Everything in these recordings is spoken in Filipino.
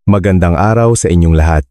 Magandang araw sa inyong lahat.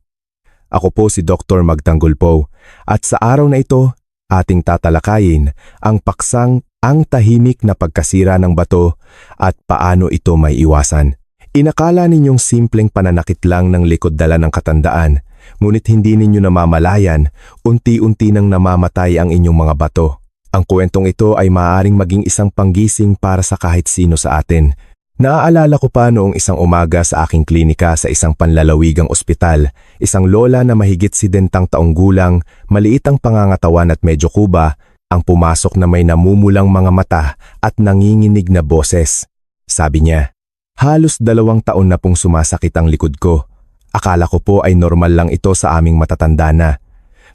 Ako po si Dr. Magtanggol po at sa araw na ito, ating tatalakayin ang paksang ang tahimik na pagkasira ng bato at paano ito may iwasan. Inakala ninyong simpleng pananakit lang ng likod dala ng katandaan, ngunit hindi ninyo namamalayan, unti-unti nang namamatay ang inyong mga bato. Ang kwentong ito ay maaaring maging isang panggising para sa kahit sino sa atin. Naaalala ko pa noong isang umaga sa aking klinika sa isang panlalawigang ospital, isang lola na mahigit 70 taong gulang, maliit ang pangangatawan at medyo kuba, ang pumasok na may namumulang mga mata at nanginginig na boses. Sabi niya, "Halos 2 taon na pong sumasakit ang likod ko. Akala ko po ay normal lang ito sa aming matatanda na.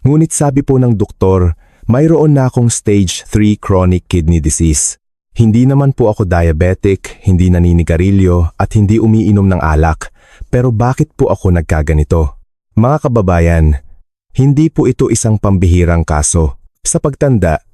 Ngunit sabi po ng doktor, mayroon na akong stage 3 chronic kidney disease. Hindi naman po ako diabetic, hindi naninigarilyo at hindi umiinom ng alak. Pero bakit po ako nagkaganito?" Mga kababayan, hindi po ito isang pambihirang kaso. Sa pagtanda,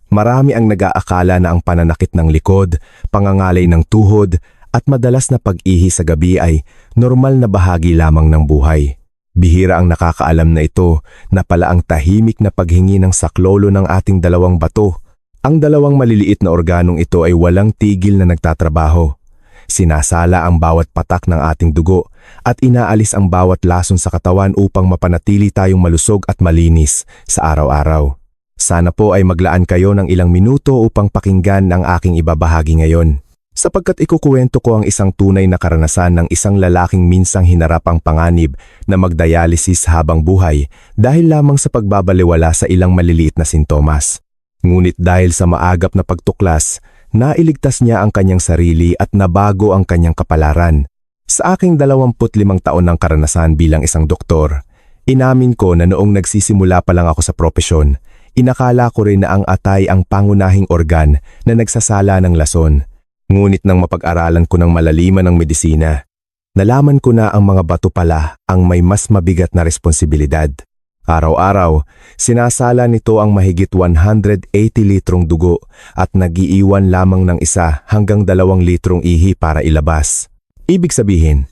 marami ang nag-aakala na ang pananakit ng likod, pangangalay ng tuhod, at madalas na pag-ihi sa gabi ay normal na bahagi lamang ng buhay. Bihira ang nakakaalam na ito na pala ang tahimik na paghingi ng saklolo ng ating 2 bato. Ang 2 maliliit na organong ito ay walang tigil na nagtatrabaho. Sinasala ang bawat patak ng ating dugo at inaalis ang bawat lason sa katawan upang mapanatili tayong malusog at malinis sa araw-araw. Sana po ay maglaan kayo ng ilang minuto upang pakinggan ang aking ibabahagi ngayon. Sapagkat ikukuwento ko ang isang tunay na karanasan ng isang lalaking minsang hinarap ang panganib na magdialysis habang buhay dahil lamang sa pagbabaliwala sa ilang maliliit na sintomas. Ngunit dahil sa maagap na pagtuklas, nailigtas niya ang kanyang sarili at nabago ang kanyang kapalaran. Sa aking 25 taon ng karanasan bilang isang doktor, inamin ko na noong nagsisimula pa lang ako sa propesyon, inakala ko rin na ang atay ang pangunahing organ na nagsasala ng lason. Ngunit nang mapag-aralan ko ng malaliman ng medisina, nalaman ko na ang mga bato pala ang may mas mabigat na responsibilidad. Araw-araw, sinasala nito ang mahigit 180 litrong dugo at nagiiwan lamang ng 1 hanggang 2 litrong ihi para ilabas. Ibig sabihin,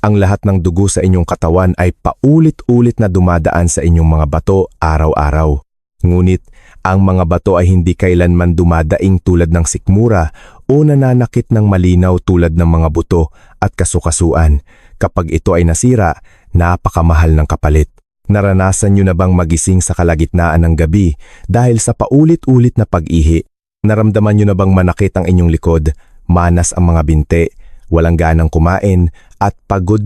ang lahat ng dugo sa inyong katawan ay paulit-ulit na dumadaan sa inyong mga bato araw-araw. Ngunit, ang mga bato ay hindi kailanman dumadaing tulad ng sikmura o nananakit ng malinaw tulad ng mga buto at kasukasuan. Kapag ito ay nasira, napakamahal ng kapalit. Naranasan nyo na bang magising sa kalagitnaan ng gabi dahil sa paulit-ulit na pag-ihi? Naramdaman nyo na bang manakit ang inyong likod, manas ang mga binte, walang ganang kumain, at pagod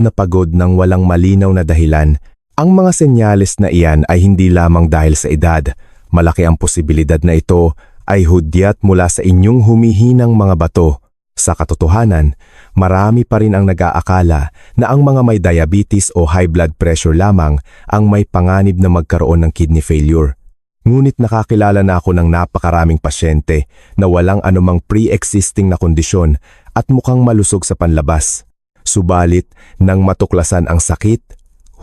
ng walang malinaw na dahilan? Ang mga senyales na iyan ay hindi lamang dahil sa edad. Malaki ang posibilidad na ito ay hudyat mula sa inyong humihinang mga bato. Sa katotohanan, marami pa rin ang nag-aakala na ang mga may diabetes o high blood pressure lamang ang may panganib na magkaroon ng kidney failure. Ngunit nakakilala na ako ng napakaraming pasyente na walang anumang pre-existing na kondisyon at mukhang malusog sa panlabas. Subalit, nang matuklasan ang sakit,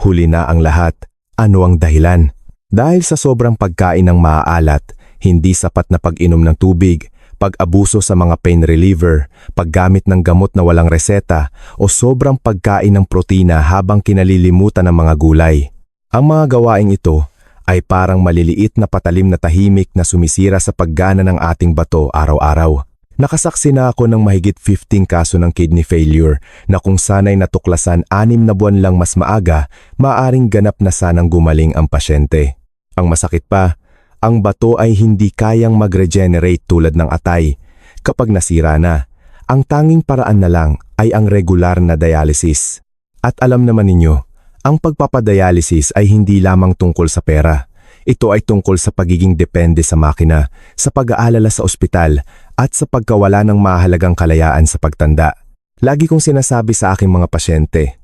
huli na ang lahat. Ano ang dahilan? Dahil sa sobrang pagkain ng maaalat, hindi sapat na pag-inom ng tubig, pag-abuso sa mga pain reliever, paggamit ng gamot na walang reseta, o sobrang pagkain ng protina habang kinalilimutan ng mga gulay. Ang mga gawaing ito ay parang maliliit na patalim na tahimik na sumisira sa paggana ng ating bato araw-araw. Nakasaksi na ako ng mahigit 15 kaso ng kidney failure na kung sana'y natuklasan 6 na buwan lang mas maaga, maaring ganap na sanang gumaling ang pasyente. Ang masakit pa, ang bato ay hindi kayang mag-regenerate tulad ng atay. Kapag nasira na, ang tanging paraan na lang ay ang regular na dialysis. At alam naman ninyo, ang pagpapadialysis ay hindi lamang tungkol sa pera. Ito ay tungkol sa pagiging depende sa makina, sa pag-aalala sa ospital, at sa pagkawala ng mahalagang kalayaan sa pagtanda. Lagi kong sinasabi sa aking mga pasyente,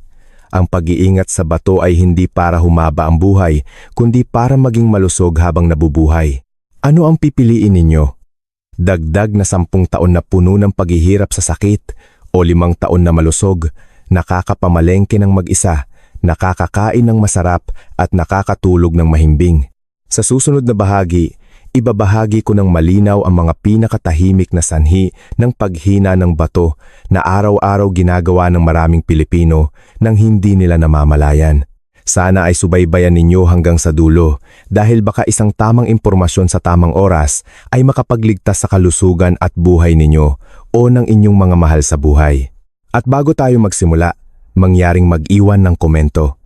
ang pag-iingat sa bato ay hindi para humaba ang buhay, kundi para maging malusog habang nabubuhay. Ano ang pipiliin ninyo? Dagdag na 10 taon na puno ng paghihirap sa sakit o 5 taon na malusog, nakakapamalengke ng mag-isa, nakakakain ng masarap at nakakatulog ng mahimbing? Sa susunod na bahagi, Ibabahagi ko ng malinaw ang mga pinakatahimik na sanhi ng paghina ng bato na araw-araw ginagawa ng maraming Pilipino nang hindi nila namamalayan. Sana ay subaybayan ninyo hanggang sa dulo dahil baka isang tamang impormasyon sa tamang oras ay makapagligtas sa kalusugan at buhay ninyo o ng inyong mga mahal sa buhay. At bago tayo magsimula, mangyaring mag-iwan ng komento.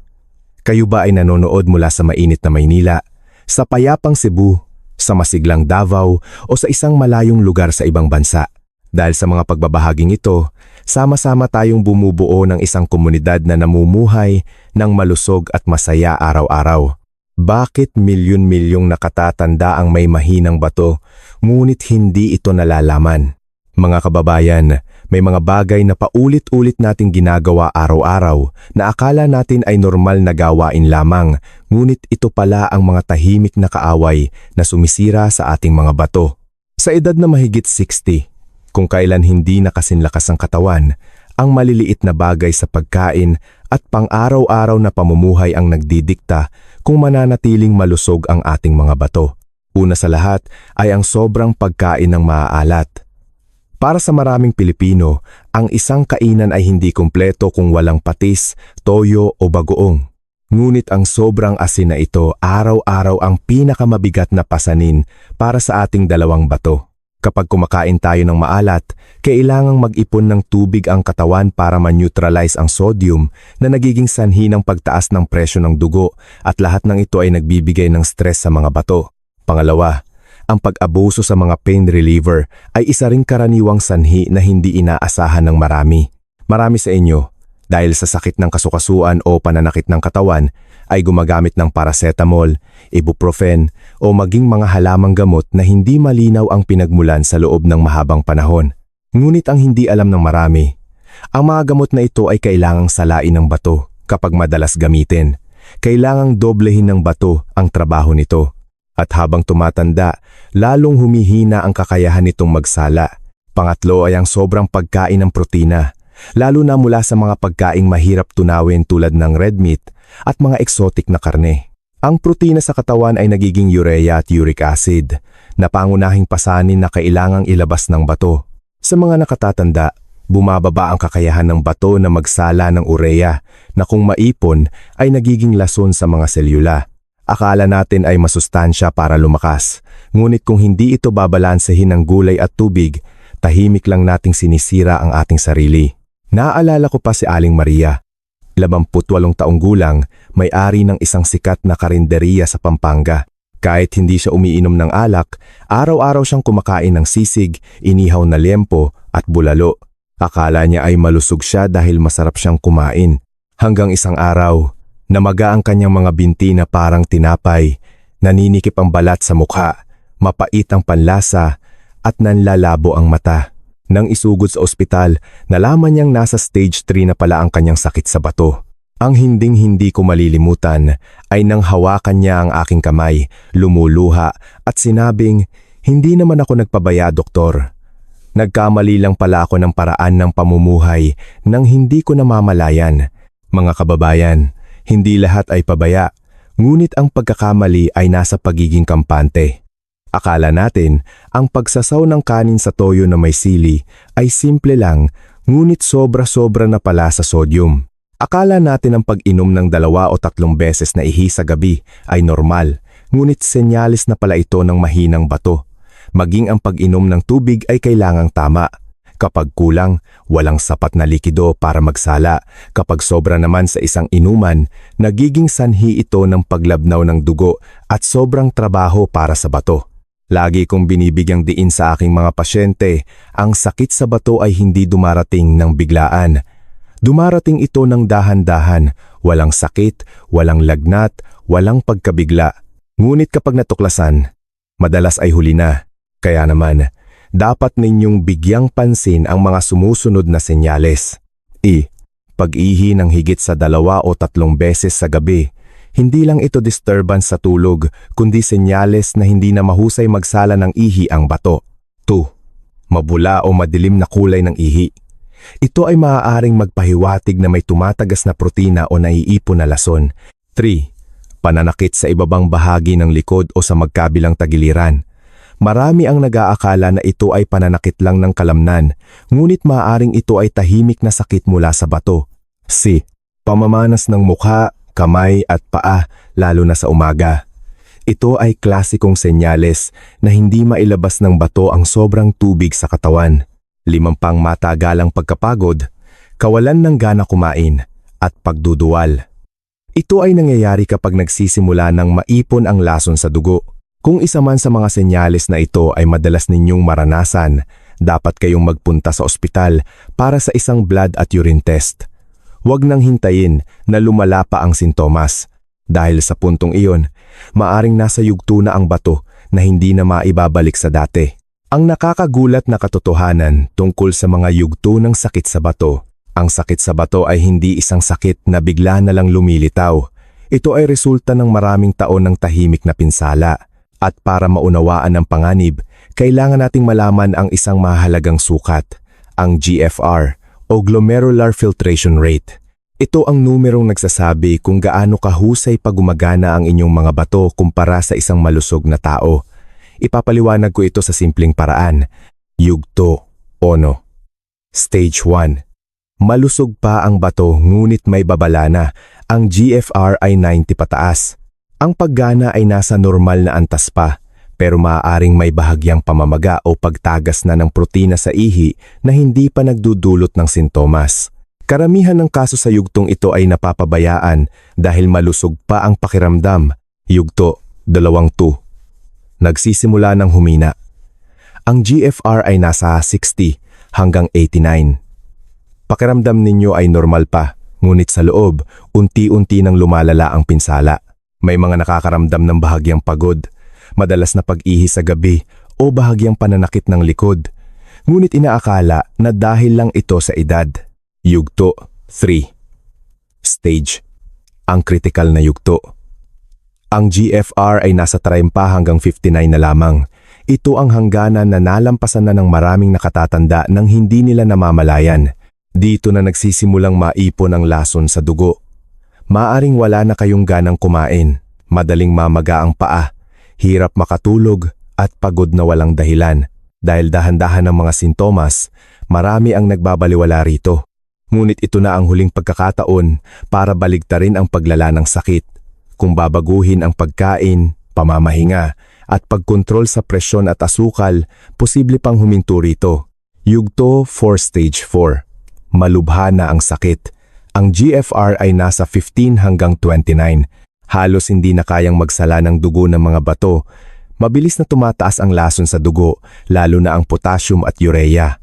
Kayo ba ay nanonood mula sa mainit na Maynila, sa payapang Cebu, sa masiglang Davao o sa isang malayong lugar sa ibang bansa? Dahil sa mga pagbabahaging ito, sama-sama tayong bumubuo ng isang komunidad na namumuhay ng malusog at masaya araw-araw. Bakit milyon-milyong nakatatanda ang may mahinang bato, ngunit hindi ito nalalaman? Mga kababayan, may mga bagay na paulit-ulit nating ginagawa araw-araw na akala natin ay normal na gawain lamang, ngunit ito pala ang mga tahimik na kaaway na sumisira sa ating mga bato. Sa edad na mahigit 60, kung kailan hindi nakasinlakas ang katawan, ang maliliit na bagay sa pagkain at pang-araw-araw na pamumuhay ang nagdidikta kung mananatiling malusog ang ating mga bato. Una sa lahat ay ang sobrang pagkain ng maaalat. Para sa maraming Pilipino, ang isang kainan ay hindi kumpleto kung walang patis, toyo o bagoong. Ngunit ang sobrang asin na ito araw-araw ang pinakamabigat na pasanin para sa ating dalawang bato. Kapag kumakain tayo ng maalat, kailangang mag-ipon ng tubig ang katawan para ma-neutralize ang sodium na nagiging sanhi ng pagtaas ng presyo ng dugo at lahat ng ito ay nagbibigay ng stress sa mga bato. Pangalawa, ang pag-abuso sa mga pain reliever ay isa ring karaniwang sanhi na hindi inaasahan ng marami. Marami sa inyo, dahil sa sakit ng kasukasuan o pananakit ng katawan, ay gumagamit ng paracetamol, ibuprofen o maging mga halamang gamot na hindi malinaw ang pinagmulan sa loob ng mahabang panahon. Ngunit ang hindi alam ng marami, ang mga gamot na ito ay kailangang salain ng bato kapag madalas gamitin. Kailangang doblehin ng bato ang trabaho nito. At habang tumatanda, lalong humihina ang kakayahan nitong magsala. Pangatlo ay ang sobrang pagkain ng protina, lalo na mula sa mga pagkaing mahirap tunawin tulad ng red meat at mga exotic na karne. Ang protina sa katawan ay nagiging urea at uric acid, na pangunahing pasanin na kailangang ilabas ng bato. Sa mga nakatatanda, bumababa ang kakayahan ng bato na magsala ng urea na kung maipon ay nagiging lason sa mga selula. Akala natin ay masustansya para lumakas, ngunit kung hindi ito babalansehin ng gulay at tubig, tahimik lang nating sinisira ang ating sarili. Naaalala ko pa si Aling Maria, 88 taong gulang, may-ari ng isang sikat na karinderiya sa Pampanga. Kahit hindi siya umiinom ng alak, araw-araw siyang kumakain ng sisig, inihaw na liempo at bulalo. Akala niya ay malusog siya dahil masarap siyang kumain. Hanggang isang araw, namaga ang kanyang mga binti na parang tinapay, naninikip ang balat sa mukha, mapait ang panlasa, at nanlalabo ang mata. Nang isugod sa ospital, nalaman niyang nasa stage 3 na pala ang kanyang sakit sa bato. Ang hinding-hindi ko malilimutan ay nang hawakan niya ang aking kamay, lumuluha at sinabing, "Hindi naman ako nagpabaya, doktor. Nagkamali lang pala ako ng paraan ng pamumuhay nang hindi ko namamalayan." Mga kababayan, hindi lahat ay pabaya, ngunit ang pagkakamali ay nasa pagiging kampante. Akala natin, ang pagsasaw ng kanin sa toyo na may sili ay simple lang, ngunit sobra-sobra na pala sa sodium. Akala natin ang pag-inom ng 2 o 3 beses na ihi sa gabi ay normal, ngunit senyales na pala ito ng mahinang bato. Maging ang pag-inom ng tubig ay kailangang tama. Kapag kulang, walang sapat na likido para magsala. Kapag sobra naman sa isang inuman, nagiging sanhi ito ng paglabnaw ng dugo at sobrang trabaho para sa bato. Lagi kong binibigyang diin sa aking mga pasyente, ang sakit sa bato ay hindi dumarating ng biglaan. Dumarating ito ng dahan-dahan, walang sakit, walang lagnat, walang pagkabigla. Ngunit kapag natuklasan, madalas ay huli na. Kaya naman, dapat ninyong bigyang pansin ang mga sumusunod na senyales. Pag-ihi ng higit sa 2 o 3 beses sa gabi. Hindi lang ito disturbance sa tulog, kundi senyales na hindi na mahusay magsala ng ihi ang bato. 2. Mabula o madilim na kulay ng ihi. Ito ay maaaring magpahiwatig na may tumatagas na protina o naiipon na lason. 3. Pananakit sa ibabang bahagi ng likod o sa magkabilang tagiliran. Marami ang nag-aakala na ito ay pananakit lang ng kalamnan, ngunit maaaring ito ay tahimik na sakit mula sa bato. C. Pamamanas ng mukha, kamay at paa, lalo na sa umaga. Ito ay klasikong senyales na hindi mailabas ng bato ang sobrang tubig sa katawan. 5 pang matagalang pagkapagod, kawalan ng gana kumain, at pagduduwal. Ito ay nangyayari kapag nagsisimula ng maipon ang lason sa dugo. Kung isa man sa mga senyales na ito ay madalas ninyong maranasan, dapat kayong magpunta sa ospital para sa isang blood at urine test. Huwag nang hintayin na lumala pa ang sintomas. Dahil sa puntong iyon, maaring nasa yugto na ang bato na hindi na maibabalik sa dati. Ang nakakagulat na katotohanan tungkol sa mga yugto ng sakit sa bato. Ang sakit sa bato ay hindi isang sakit na bigla na lang lumilitaw. Ito ay resulta ng maraming taon ng tahimik na pinsala. At para maunawaan ang panganib, kailangan nating malaman ang isang mahalagang sukat, ang GFR o Glomerular Filtration Rate. Ito ang numerong nagsasabi kung gaano kahusay pa gumagana ang inyong mga bato kumpara sa isang malusog na tao. Ipapaliwanag ko ito sa simpleng paraan. Yugto, ono. Stage 1. Malusog pa ang bato ngunit may babala na. Ang GFR ay 90 pataas. Ang paggana ay nasa normal na antas pa, pero maaaring may bahagyang pamamaga o pagtagas na ng protina sa ihi na hindi pa nagdudulot ng sintomas. Karamihan ng kaso sa yugtong ito ay napapabayaan dahil malusog pa ang pakiramdam. Yugto, 2. Nagsisimula ng humina. Ang GFR ay nasa 60 hanggang 89. Pakiramdam ninyo ay normal pa, ngunit sa loob, unti-unti nang lumalala ang pinsala. May mga nakakaramdam ng bahagyang pagod, madalas na pag-ihi sa gabi o bahagyang pananakit ng likod. Ngunit inaakala na dahil lang ito sa edad. Yugto 3. Stage. Ang kritikal na yugto. Ang GFR ay nasa 30 hanggang 59 na lamang. Ito ang hangganan na nalampasan na ng maraming nakatatanda nang hindi nila namamalayan. Dito na nagsisimulang maipon ang lason sa dugo. Maaring wala na kayong ganang kumain, madaling mamaga ang paa, hirap makatulog at pagod na walang dahilan. Dahil dahan-dahan ng mga sintomas, marami ang nagbabaliwala rito. Ngunit ito na ang huling pagkakataon para baligtarin ang paglala ng sakit. Kung babaguhin ang pagkain, pamamahinga at pagkontrol sa presyon at asukal, posible pang huminto rito. Yugto 4 Stage 4. Malubha na ang sakit. Ang GFR ay nasa 15 hanggang 29. Halos hindi na kayang magsala ng dugo ng mga bato. Mabilis na tumataas ang lason sa dugo, lalo na ang potassium at urea.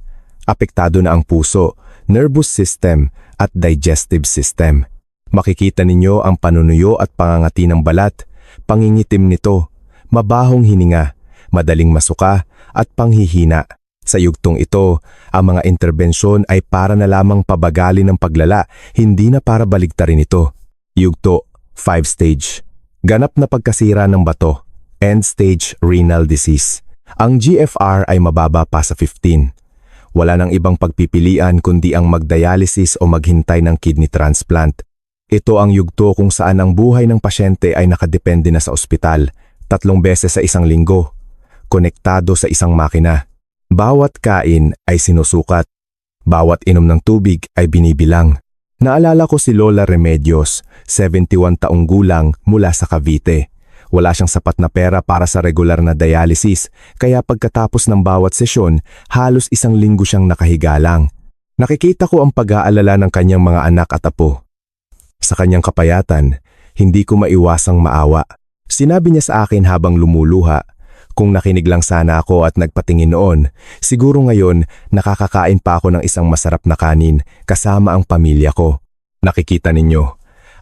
Apektado na ang puso, nervous system at digestive system. Makikita ninyo ang panunuyo at pangangati ng balat, pangingitim nito, mabahong hininga, madaling masuka at panghihina. Sa yugtong ito, ang mga interbensyon ay para na lamang pabagalin ng paglala, hindi na para baligtarin ito. Yugto 5 Stage. Ganap na pagkasira ng bato. End stage renal disease. Ang GFR ay mababa pa sa 15. Wala nang ibang pagpipilian kundi ang magdialysis o maghintay ng kidney transplant. Ito ang yugto kung saan ang buhay ng pasyente ay nakadepende na sa ospital, 3 beses sa isang linggo, konektado sa isang makina. Bawat kain ay sinusukat. Bawat inom ng tubig ay binibilang. Naalala ko si Lola Remedios, 71 taong gulang mula sa Cavite. Wala siyang sapat na pera para sa regular na dialysis, kaya pagkatapos ng bawat sesyon, halos 1 linggo siyang nakahiga lang. Nakikita ko ang pag-aalala ng kanyang mga anak at apo. Sa kanyang kapayatan, hindi ko maiwasang maawa. Sinabi niya sa akin habang lumuluha, kung nakinig lang sana ako at nagpatingin noon, siguro ngayon nakakakain pa ako ng isang masarap na kanin kasama ang pamilya ko. Nakikita ninyo,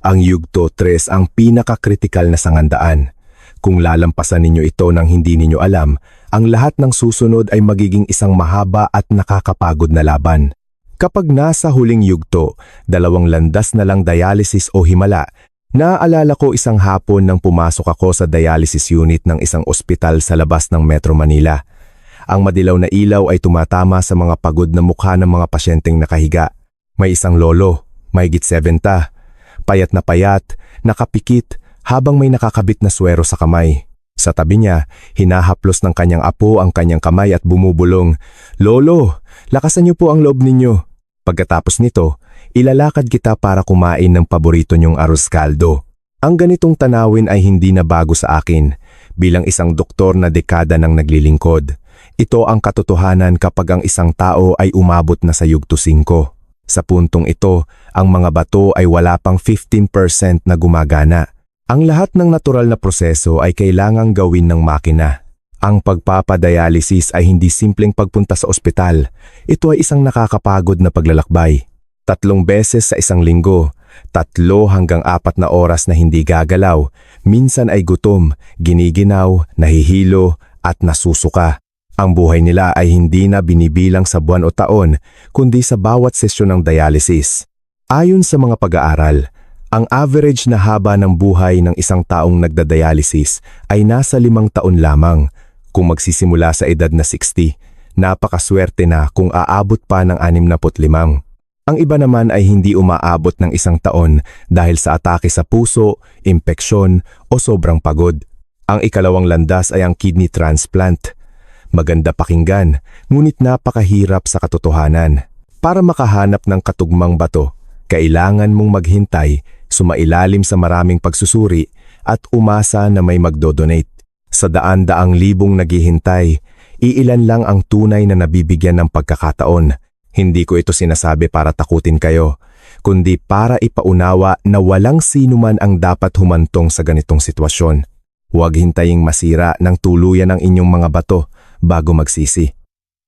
ang yugto 3 ang pinakakritikal na sangandaan. Kung lalampasan ninyo ito nang hindi ninyo alam, ang lahat ng susunod ay magiging isang mahaba at nakakapagod na laban. Kapag nasa huling yugto, 2 landas na lang dialysis o himala. Naaalala ko isang hapon nang pumasok ako sa dialysis unit ng isang ospital sa labas ng Metro Manila. Ang madilaw na ilaw ay tumatama sa mga pagod na mukha ng mga pasyenteng nakahiga. May isang lolo, mahigit 70, payat, nakapikit habang may nakakabit na swero sa kamay. Sa tabi niya, hinahaplos ng kanyang apo ang kanyang kamay at bumubulong, "Lolo, lakasan niyo po ang loob ninyo." Pagkatapos nito, ilalakad kita para kumain ng paborito niyong arroz caldo. Ang ganitong tanawin ay hindi na bago sa akin. Bilang isang doktor na dekada nang naglilingkod, ito ang katotohanan kapag ang isang tao ay umabot na sa yugto 5. Sa puntong ito, ang mga bato ay wala pang 15% na gumagana. Ang lahat ng natural na proseso ay kailangang gawin ng makina. Ang pagpapadialysis ay hindi simpleng pagpunta sa ospital. Ito ay isang nakakapagod na paglalakbay. 3 beses sa isang linggo, 3 hanggang 4 na oras na hindi gagalaw, minsan ay gutom, giniginaw, nahihilo, at nasusuka. Ang buhay nila ay hindi na binibilang sa buwan o taon, kundi sa bawat sesyon ng dialysis. Ayon sa mga pag-aaral, ang average na haba ng buhay ng isang taong nagdadialysis ay nasa 5 taon lamang. Kung magsisimula sa edad na 60, napakaswerte na kung aabot pa ng 65. Ang iba naman ay hindi umaabot ng 1 taon dahil sa atake sa puso, impeksyon o sobrang pagod. Ang ikalawang landas ay ang kidney transplant. Maganda pakinggan, ngunit napakahirap sa katotohanan. Para makahanap ng katugmang bato, kailangan mong maghintay, sumailalim sa maraming pagsusuri, at umasa na may magdodonate. Sa daan-daang libong naghihintay, iilan lang ang tunay na nabibigyan ng pagkakataon. Hindi ko ito sinasabi para takutin kayo, kundi para ipaunawa na walang sino man ang dapat humantong sa ganitong sitwasyon. Huwag hintaying masira ng tuluyan ang inyong mga bato bago magsisi.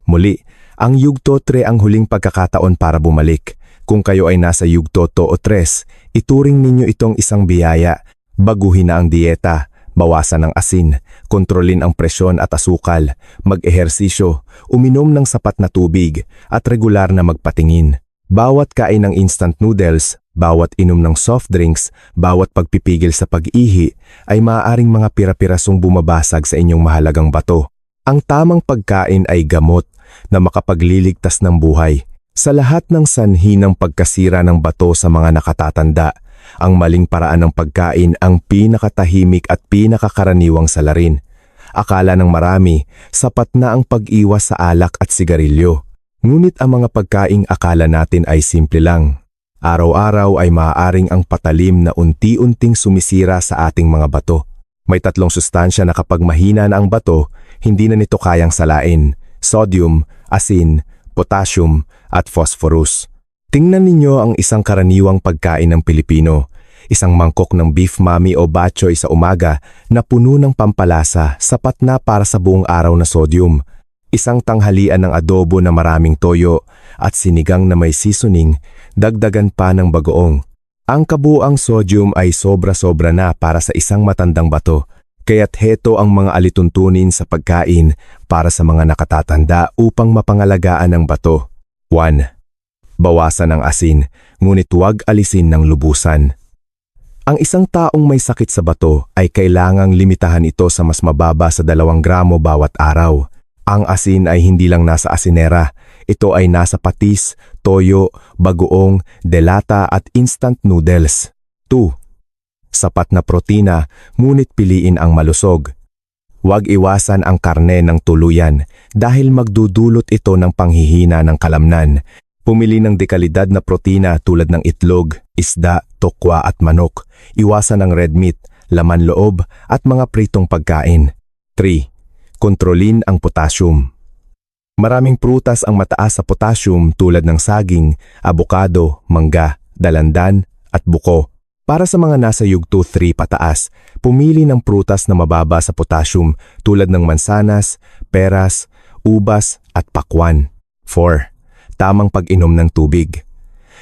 Muli, ang yugto 3 ang huling pagkakataon para bumalik. Kung kayo ay nasa yugto 2 o 3, ituring ninyo itong isang biyaya. Baguhin na ang dieta, bawasan ang asin, kontrolin ang presyon at asukal, mag-ehersisyo, uminom ng sapat na tubig, at regular na magpatingin. Bawat kain ng instant noodles, bawat inom ng soft drinks, bawat pagpipigil sa pag-ihi, ay maaaring mga pira-pirasong bumabasag sa inyong mahalagang bato. Ang tamang pagkain ay gamot na makapagliligtas ng buhay. Sa lahat ng sanhi ng pagkasira ng bato sa mga nakatatanda, ang maling paraan ng pagkain ang pinakatahimik at pinakakaraniwang salarin. Akala ng marami, sapat na ang pag-iwas sa alak at sigarilyo. Ngunit ang mga pagkaing akala natin ay simple lang. Araw-araw ay maaaring ang patalim na unti-unting sumisira sa ating mga bato. May 3 sustansya na kapag mahina na ang bato, hindi na nito kayang salain: sodium, asin, potassium, at phosphorus. Tingnan ninyo ang isang karaniwang pagkain ng Pilipino. Isang mangkok ng beef mami o batchoy sa umaga na puno ng pampalasa, sapat na para sa buong araw na sodium. Isang tanghalian ng adobo na maraming toyo at sinigang na may seasoning, dagdagan pa ng bagoong. Ang kabuang sodium ay sobra-sobra na para sa isang matandang bato. Kaya't heto ang mga alituntunin sa pagkain para sa mga nakatatanda upang mapangalagaan ang bato. 1. Bawasan ang asin, ngunit huwag alisin ng lubusan. Ang isang taong may sakit sa bato ay kailangang limitahan ito sa mas mababa sa 2 gramo bawat araw. Ang asin ay hindi lang nasa asinera, ito ay nasa patis, toyo, bagoong, delata at instant noodles. 2. Sapat na protina, ngunit piliin ang malusog. Huwag iwasan ang karne ng tuluyan dahil magdudulot ito ng panghihina ng kalamnan. Pumili ng dekalidad na protina tulad ng itlog, isda, tokwa at manok. Iwasan ang red meat, laman loob at mga pritong pagkain. 3. Kontrolin ang potassium. Maraming prutas ang mataas sa potassium tulad ng saging, abokado, mangga, dalandan at buko. Para sa mga nasa yugto 3 pataas, pumili ng prutas na mababa sa potassium tulad ng mansanas, peras, ubas at pakwan. 4. Tamang pag-inom ng tubig.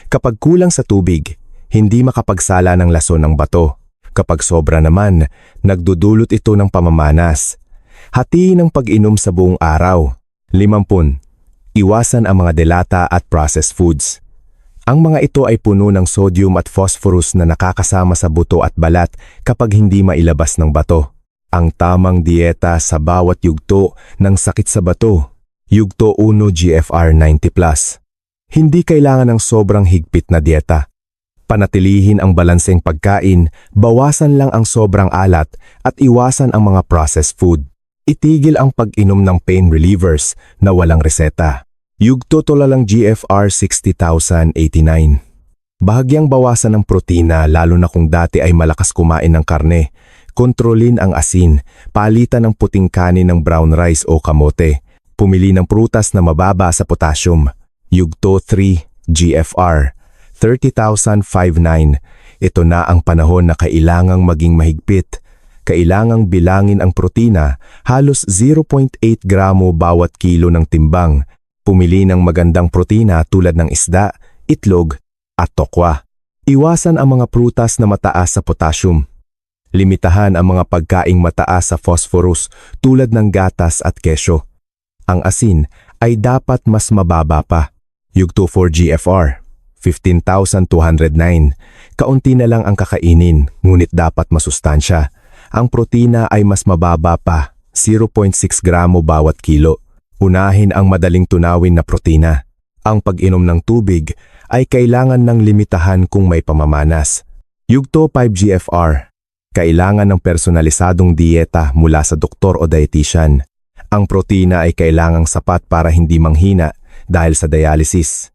Kapag kulang sa tubig, hindi makapagsala ng lason ng bato. Kapag sobra naman, nagdudulot ito ng pamamanas. Hatiin ang pag-inom sa buong araw. 50. Iwasan ang mga delata at processed foods. Ang mga ito ay puno ng sodium at phosphorus na nakakasama sa buto at balat kapag hindi mailabas ng bato. Ang tamang dieta sa bawat yugto ng sakit sa bato. Yugto 1 GFR 90+. Hindi kailangan ng sobrang higpit na dieta. Panatilihin ang balanseng pagkain, bawasan lang ang sobrang alat at iwasan ang mga processed food. Itigil ang pag-inom ng pain relievers na walang reseta. Yugto tulalang GFR 60,089. Bahagyang bawasan ng protina lalo na kung dati ay malakas kumain ng karne. Kontrolin ang asin, palitan ng puting kanin ng brown rice o kamote. Pumili ng prutas na mababa sa potassium. Yugto 3 GFR 30,059. Ito na ang panahon na kailangang maging mahigpit. Kailangang bilangin ang protina, halos 0.8 gramo bawat kilo ng timbang. Pumili ng magandang protina tulad ng isda, itlog, at tokwa. Iwasan ang mga prutas na mataas sa potassium. Limitahan ang mga pagkaing mataas sa phosphorus tulad ng gatas at kesyo. Ang asin ay dapat mas mababa pa. Yugto 4 GFR 15,209. Kaunti na lang ang kakainin, ngunit dapat masustansya. Ang protina ay mas mababa pa, 0.6 gramo bawat kilo. Unahin ang madaling tunawin na protina. Ang pag-inom ng tubig ay kailangan ng limitahan kung may pamamanas. Yugto 5 GFR. Kailangan ng personalisadong dieta mula sa doktor o dietitian. Ang protina ay kailangang sapat para hindi manghina dahil sa dialysis.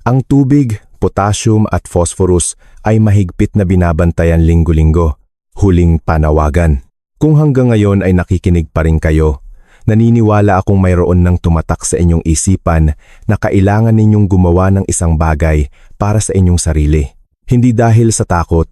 Ang tubig, potassium at phosphorus ay mahigpit na binabantayan linggo-linggo. Huling panawagan. Kung hanggang ngayon ay nakikinig pa rin kayo, naniniwala akong mayroon ng tumatak sa inyong isipan na kailangan ninyong gumawa ng isang bagay para sa inyong sarili. Hindi dahil sa takot,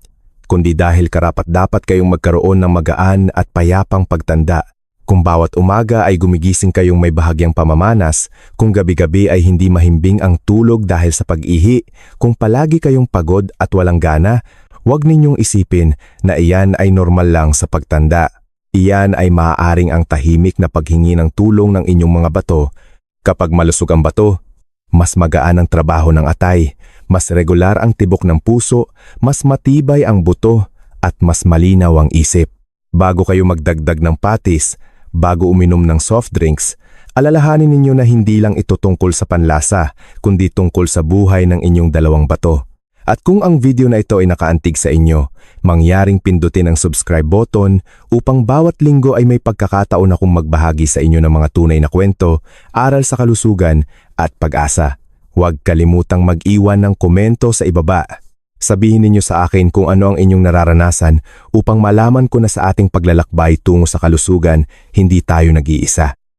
kundi dahil karapat-dapat kayong magkaroon ng magaan at payapang pagtanda. Kung bawat umaga ay gumigising kayong may bahagyang pamamanas, kung gabi-gabi ay hindi mahimbing ang tulog dahil sa pag-ihi, kung palagi kayong pagod at walang gana, huwag ninyong isipin na iyan ay normal lang sa pagtanda. Iyan ay maaaring ang tahimik na paghingi ng tulong ng inyong mga bato. Kapag malusog ang bato, mas magaan ang trabaho ng atay, mas regular ang tibok ng puso, mas matibay ang buto, at mas malinaw ang isip. Bago kayo magdagdag ng patis, bago uminom ng soft drinks, alalahanin ninyo na hindi lang ito tungkol sa panlasa, kundi tungkol sa buhay ng inyong dalawang bato. At kung ang video na ito ay nakaantig sa inyo, mangyaring pindutin ang subscribe button upang bawat linggo ay may pagkakataon akong magbahagi sa inyo ng mga tunay na kwento, aral sa kalusugan at pag-asa. Huwag kalimutang mag-iwan ng komento sa ibaba. Sabihin ninyo sa akin kung ano ang inyong nararanasan upang malaman ko na sa ating paglalakbay tungo sa kalusugan, hindi tayo nag-iisa.